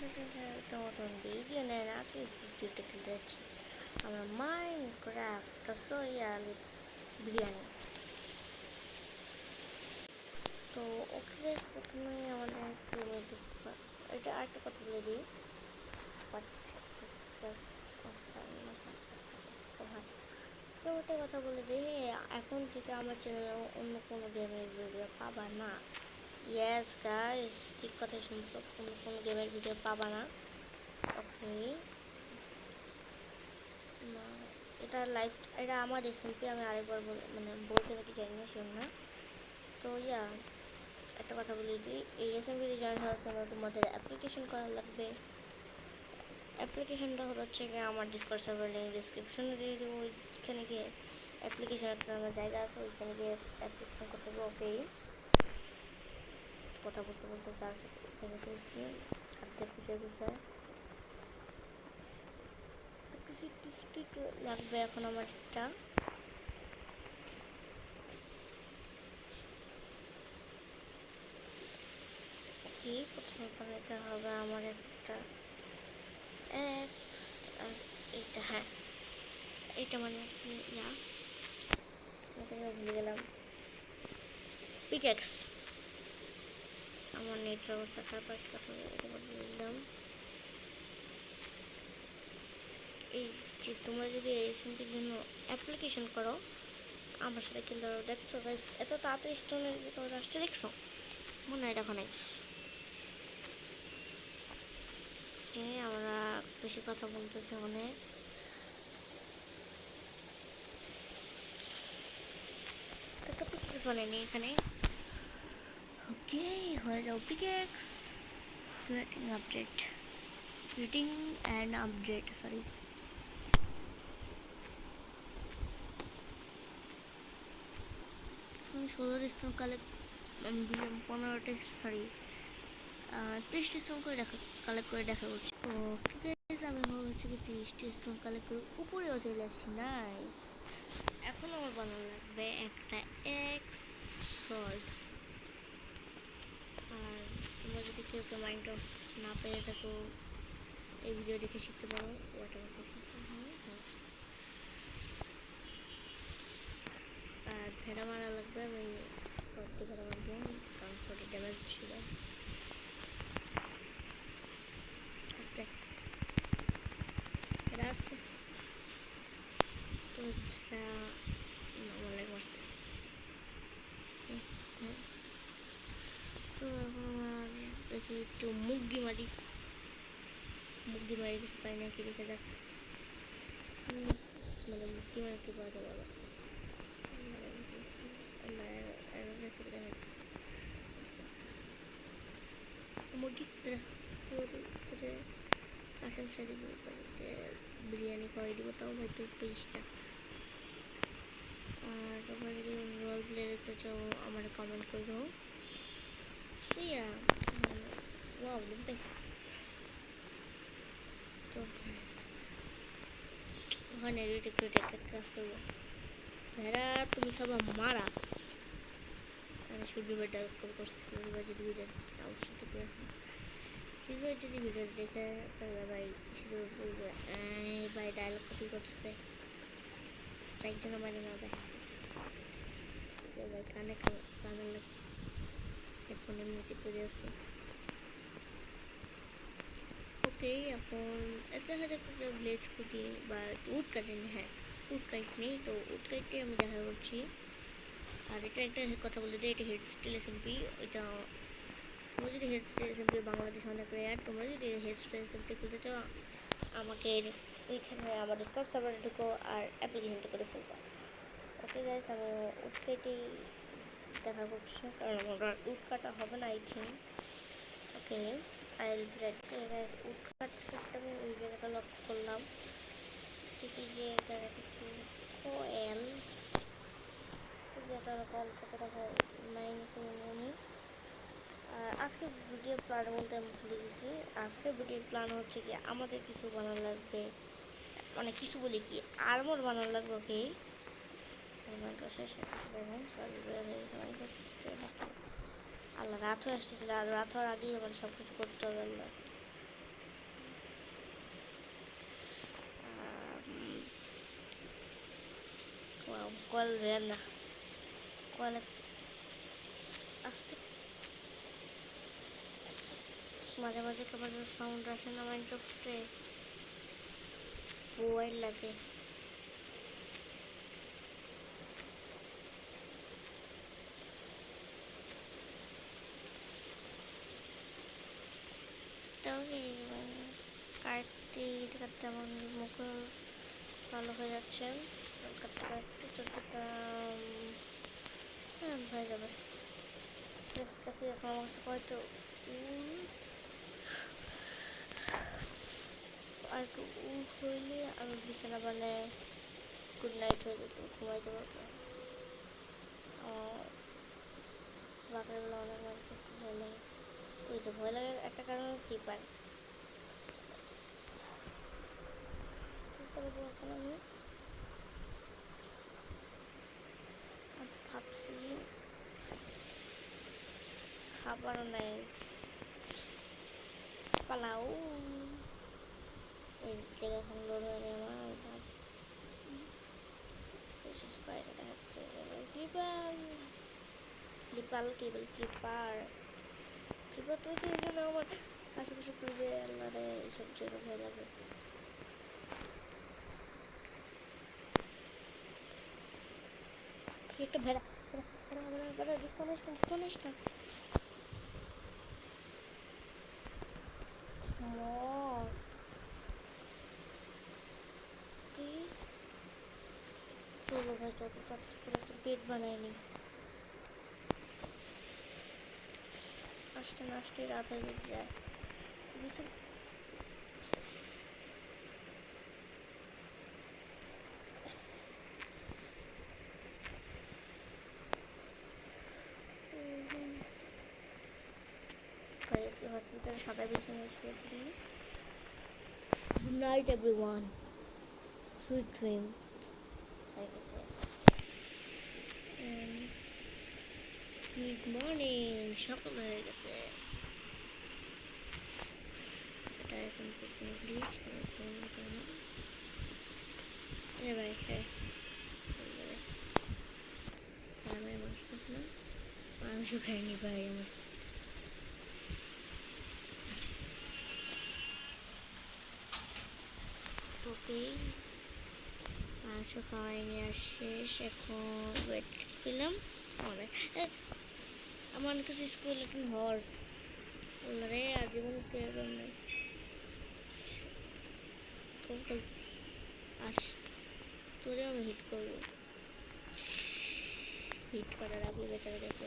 নতুন ভিডিও নেন আজকে ভিডিওটা খেলতে যাচ্ছি আমরা মাইনক্রাফট সো লেটস বিরিয়ানি তো ওকে প্রথমে আমাদের এটা আরেকটা কথা বলে দিই আচ্ছা তো ওটা কথা বলে দিই এখন থেকে আমার চ্যানেলে অন্য কোনো গেমের ভিডিও পাবা না ইয়েস গাইস ঠিক কথা শুনছো অন্য কোনো গেমের ভিডিও পাবা না ওকে না এটা লাইভ এটা আমার রেসিপি আমি আরেকবার মানে বলতে নাকি জানি না শুন না তো একটা কথা বলে দিই এই এসএমপিতে জয়েন হওয়ার জন্য তোমাদের অ্যাপ্লিকেশন করা লাগবে অ্যাপ্লিকেশনটা হচ্ছে গিয়ে আমার ডিসকর্ড সার্ভার লিঙ্ক ডিসক্রিপশনে দিয়ে দেবো ওইখানে গিয়ে অ্যাপ্লিকেশন একটা আমার জায়গা আছে ওইখানে গিয়ে অ্যাপ্লিকেশন করতে হবে ওকে কথা বলতে বলতে তার সাথে ভেঙে ফেলছি হাতের বিষয় কিছু স্টিক লাগবে এখন আমার একটা কি প্রথমে বানাতে হবে আমার একটা এইটা হ্যাঁ এইটা মানে ভুলে গেলাম পিকেক্স আমার নেটের অবস্থা খারাপ একটা কথা বুঝলাম এই যে তোমরা যদি এই সিমটির জন্য অ্যাপ্লিকেশন করো আমার সাথে খেলতে পারো দেখছো এত তাড়াতাড়ি স্টোনে তোমরা আসতে দেখছো মনে হয় দেখো নাই আমরা বেশি কথা বলতেছি অনেক একটা পিকেক্স বানাইনি এখানে ওকে হয়ে যাও pickaxe rating and update sorry আমি 16 স্টোন কালেক্ট 15টা সরি 30টা স্টোন করে কালেক্ট করে দেখা করছি ওকে আমি হচ্ছে কি 30টা স্টোন কালেক্ট করে উপরেও চলে আসছি নাইস এখন আমার বানানো লাগবে একটা এক্স সল্ট আর তোমরা যদি কেউ মাইনক্রাফট না পেরে থাকো এই ভিডিও দেখে শিখতে পারো আর ভেড়া মারা লাগবে আমি কয়েকটি ভেড়া মারবো কারণ ছোটো ড্যামেজ ছিল আস্তে ভেড়া আসতে তো ভেড়া আমার লাগে মারছে হ্যাঁ তো এখন আমার দেখি একটু মুরগি মারি কিছু পাই না কি দেখা যাক মানে মুরগি মারি কি পাওয়া যাবে মুরগি আশেপাশে বাড়িতে বিরিয়ানি করে দিব তাও হয়তো 20টা আর তোমরা যদি রোল প্লে দেখতে চাও আমার কমেন্ট করো ওয়াও পাইছি তো ওখানে একটু কাজ করবো ভেড়া তুমি খাবা মারা শুধু বেটা করছি যদি ভিডিও অবশ্যই করে যদি ভিডিও দেখে তাহলে ভাই শুধু বলবে ভাই ডায়লগ কপি করতেছে স্ট্রাইক যেন মানে না দেয় ভাই কানে লাগে হেডফোন এমনিতে করে আছে ওকে এখন একটা হাজার একটা ব্লেজ খুঁজি বা উড কাটেনি হ্যাঁ উড কাটনি তো উড কাটতে আমি দেখা করছি আর এটা একটা কথা বলে দিই এটা হেড স্টিল এসএমপি এটা তোমরা যদি হেড স্টিল এসএমপি বাংলাদেশ অনেক রেয়ার তোমরা যদি হেড স্টিল এসএমপি খুলতে চাও আমাকে ওইখানে আমার ডিসকর্ড সার্ভারে ঢুকো আর অ্যাপ্লিকেশনটা করে ফেলবো ওকে গাইস আমি উড কেটেই দেখা করছি কারণ আমার উড কাটা হবে না I think okay I will bread wood কাটতে আমি এই জায়গাটা লক্ষ্য করলাম দেখি যে এখানে কিছু কোয়েল যেটা কল থেকে দেখা নাইন আমি আজকে ভিডিও প্ল্যান বলতে আমি ভুলে গেছি আজকে ভিডিওর প্ল্যান হচ্ছে কি আমাদের কিছু বানানো লাগবে মানে কিছু বলি কি আর্মর বানানো লাগবে ওকে আল্লাহ রাত হয়ে আসতেছিল আর রাত হওয়ার আগেই আমার সব কিছু করতে হবে আল্লাহ কয়েল রেয়ার না, কয়েল আসতে মাঝে মাঝে কেমন সাউন্ড আসে না মাইনক্রাফটে, মোবাইল লাগে। কাটতে কাটতে আমার মুখ ভালো হয়ে যাচ্ছে, কাটতে কাটতে চোখটা হ্যাঁ হয়ে যাবে। দেখি এখন আমার কাছে হয়তো আর একটু হইলে আমি বিছানা বানায় গুড নাইট হয়ে যেত, ঘুমাইতে পারবো। রাতের বেলা অনেক ভয় লাগে, ওই যে ভয় লাগে একটা কারণে টিপার এখন আমি ভাবছি খাবারও নাই, পালাও এই জায়গা এখন লোড হয়নি আমার স্পাইডার দেখাচ্ছে ক্লিপার ক্লিপার কেবল ক্লিপার ক্লিপার তো জন্য আমার আশেপাশে করবে আল্লাহ রে, এইসব জায়গা ভয় লাগে। একটা ভেড়া ভেড়া ভেড়া ভেড়া ডিসকানেক্ট চলো ভাই যত তাড়াতাড়ি করে একটা বেড বানায়নি, আসতে না আসতে রাত হয়ে যেতে যায়। হসপিটালে সাদা বিছানায় শুয়ে পড়ি। Good night everyone, sweet dream. হয়ে গেছে, গুড মর্নিং, সকাল হয়ে গেছে। এটা এখন কোনো গ্লিচ এ ভাই হ্যাঁ আমি মাংস খাচ্ছিলাম, মাংস খাইনি ভাই আমার ওকে মাংস খাওয়াইনি আর শেষ। এখন ওয়েট পেলাম অনেক, আমার কাছে স্কেলেটন হর্স রে আজীবন স্কেলেটন নেই। আস তোরে আমি হিট করবো, হিট করার আগে বেচারা গেছে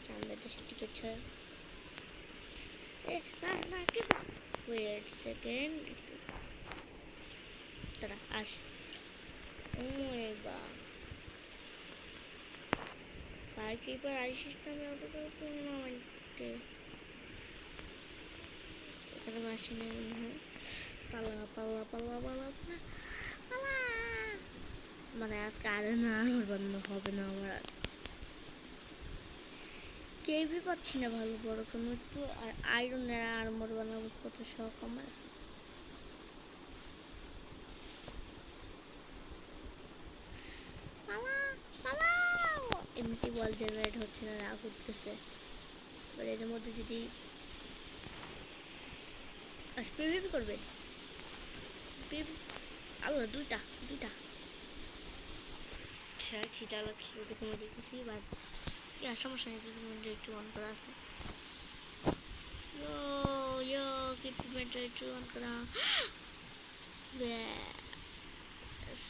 সামনে তো টিকিট ছাড়া। না না কি ওয়েট সেকেন্ড তারা আস বা ভাই কিপার আইসিস না, আমি অত টুর্নামেন্টে এখানে আসি না মনে হয়। পালা পালা পালা পালা পালা মানে আজকে আরে না আমার বানানো হবে না, আমার কেউই পাচ্ছি না ভালো বড় কোনো একটু, আর আয়রনের আর্মর বানাবো কত শখ আমার। এমনিতে ওয়াল জেনারেট হচ্ছে না, রাগ উঠতেছে। এবার এর মধ্যে যদি পিভিপি করবে আল্লাহ দুইটা আচ্ছা খিদা লাগছিল দেখে আমি দেখেছি, বাট সমস্যা নেই, একটু অন করা আছে। একটু অন করা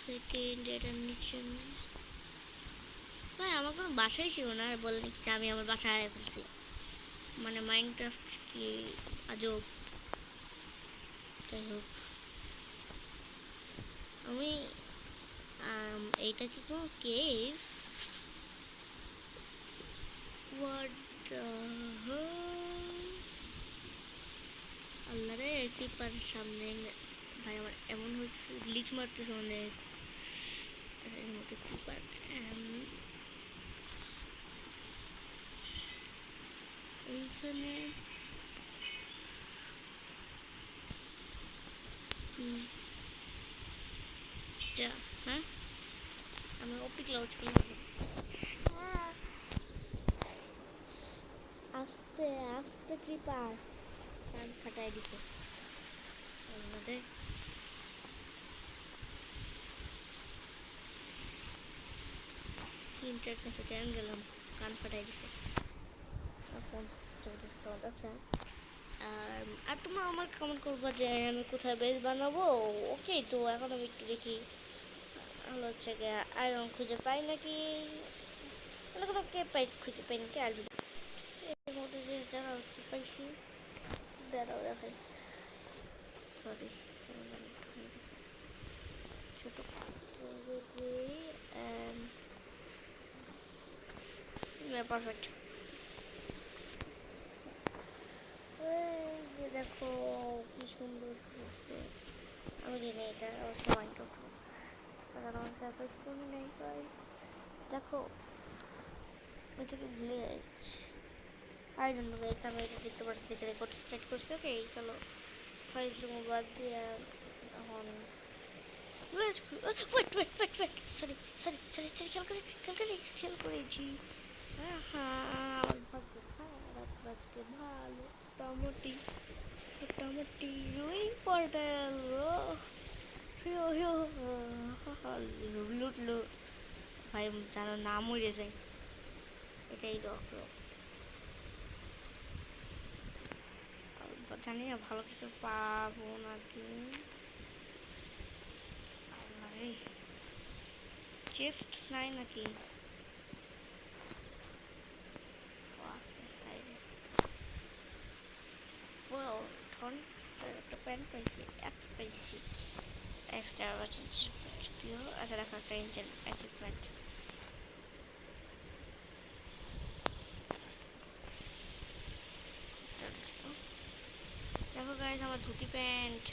সেকেন্ড এটা নিচে ভাই আমার কোনো বাসাই ছিল না, বলেন কি আমি আমার বাসা হারিয়ে ফেলছি। মানে মাইনক্রাফট কি আজব। যাই হোক আমি এইটা কি কোনো কেভ? হোয়াট আল্লাহ রে ক্রিপার সামনে ভাই আমার এমন হচ্ছে গ্লিচ মারতেছে অনেক, এর মধ্যে ক্রিপার এইখানে হ্যাঁ আমি ওপি ক্লোজ করলাম। আস্তে আস্তে কৃপা কান ফাটাই দিছে আমাদের। তিনটার কাছে কেন গেলাম, কান ফাটাই দিছে। আচ্ছা, আর তোমরা আমার কমেন্ট করবো যে আমি কোথায় বেস বানাবো। ওকে, তো এখন আমি একটু দেখি হলো হচ্ছে গিয়ে আয়রন খুঁজে পাই নাকি, মানে কোনো কে পাই খুঁজে পাই নাকি। আর এর মধ্যে যে জায়গা কি পাইছি বেড়াও দেখাই, সরি ছোট পারফেক্ট। যে দেখো কি সুন্দর করছে, আমি জানি এটা অবশ্যই মাইন্ড নেই ভাই। দেখো এটাকে ভুলে যাচ্ছি, আই ডোন্ট নো গাইস। আমি এটা দেখতে পাচ্ছি দেখে রেকর্ড স্টার্ট করছি। ওকে চলো ফাইল জমা বাদ দিয়ে এখন সরি সরি সরি সরি, খেয়াল করেছি। হ্যাঁ আমার ভাগ্য খারাপ আজকে, ভালো মোটামুটি মোটামুটি রুই পড়াল লুটলো ভাই, যেন না মরে যায় এটাই দরকার। জানি না ভালো কিছু পাবো নাকি। চেস্ট নাই নাকি সাইডে? একটা প্যান্ট পাইছি, অ্যাপস পাইছি এক্সট্রা। যদিও আচ্ছা দেখো একটা অ্যাচিভমেন্ট। দেখো গাইস আমার ধুতি প্যান্ট,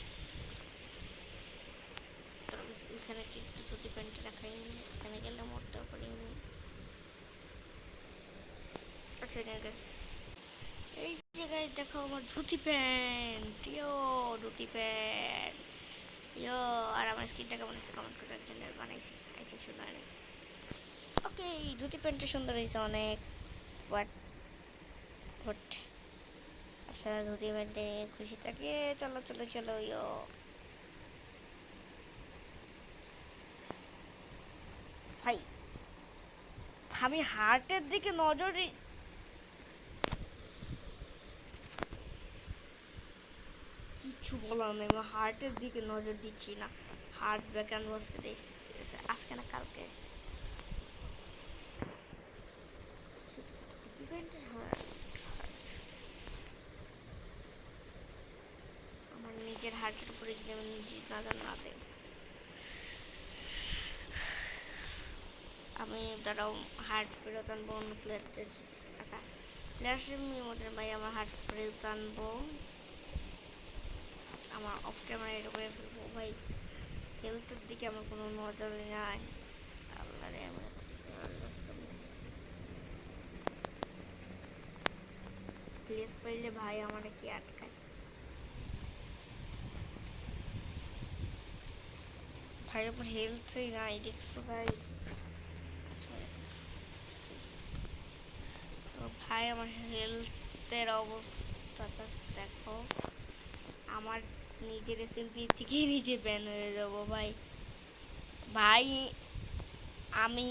এখানে কি একটু ধুতি প্যান্ট রাখাই, এখানে গেলে মরতেও পারিনি। আচ্ছা গাইস এই যে গাইস দেখো আমার ধুতি প্যান্ট, ধুতি প্যান্ট আর আমার স্কিনটা কেমন হয়েছে কমেন্ট করে একজনের বানাইছি, আই থিঙ্ক সুন্দর। ওকে ধুতি প্যান্টটা সুন্দর হয়েছে অনেক, বাট আচ্ছা ধুতি প্যান্টে খুশি থাকে। চলো চলো চলো ভাই, আমি হার্টের দিকে নজর কিচ্ছু বলার নেই, আমি হার্টের দিকে নজর দিচ্ছি না। হার্ট ব্যাক অ্যান্ড বসকে দেখছি আজকে না কালকে। আমার নিজের হার্টের উপরে যদি আমি নিজে নজর না দেই, আমি দাঁড়াও হার্ট ফেরত আনবো অন্য প্লেয়ারদের। আচ্ছা প্লেয়ারশিপ মধ্যে ভাই আমার হার্ট ফেরত আনবো, আমার অফ ক্যামেরা এটা করে ফেলবো ভাই। হেলথের দিকে আমার কোনো নজরই নাই। আল্লাহ রে আমার প্লেস পাইলে ভাই আমার কি আটকায় ভাই, আমার হেলথই নাই দেখছো গাইস। তো ভাই আমার হেলথের অবস্থাটা দেখো, আমার নিজের এসএমপি থেকে নিজে ব্যান হয়ে যাবো ভাই। ভাই আমি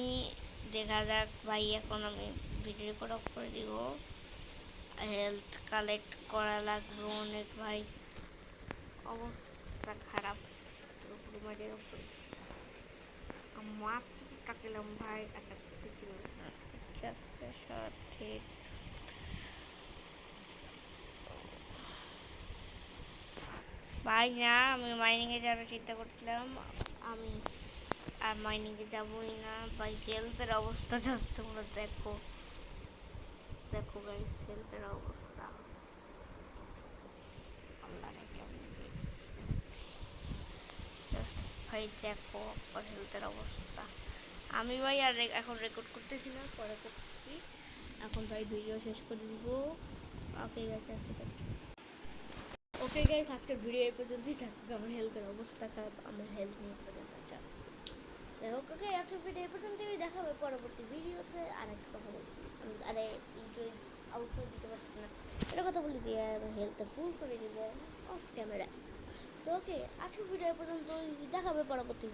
দেখা যাক ভাই, এখন আমি ভিডিও রেকর্ড অফ করে দিব। হেলথ কালেক্ট করা লাগবে অনেক ভাই, অবস্থা খারাপ। পুরো মাঝে মাত্র টাকলাম ভাই। আচ্ছা পিছিয়ে সাথে ভাই না, আমি মাইনিংয়ে যাওয়ার চিন্তা করছিলাম, আমি আর মাইনিংয়ে যাবোই না ভাই। হেলথের অবস্থা জাস্ট তোমরা দেখো, দেখো গাইস হেলথের অবস্থা জাস্ট ভাই দেখো হেলথের অবস্থা। আমি ভাই আর এখন রেকর্ড করতেছি না, পরে করতেছি। এখন ভাই ভিডিও শেষ করে দিব। ওকে গাইস ওকে গাইস আজকের ভিডিও এই পর্যন্তই থাকবে। আমার হেলথের অবস্থা খারাপ, আমার হেলথ নিয়ে পড়ে আছে। আচ্ছা দেখো ওকে আচ্ছা ভিডিও এই পর্যন্তই, দেখা হবে পরবর্তী ভিডিওতে। আর একটা কথা বলি, আরে ইন্ট্রো আউটরো দিতে পারছি না, এটা কথা বলি দিয়ে হেলথটা ফুল করে দিব অফ ক্যামেরা। তো ওকে আজকে ভিডিও এই পর্যন্তই, দেখা হবে পরবর্তী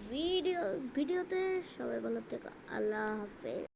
ভিডিওতে। সবাই ভালো থেকো, আল্লাহ হাফেজ।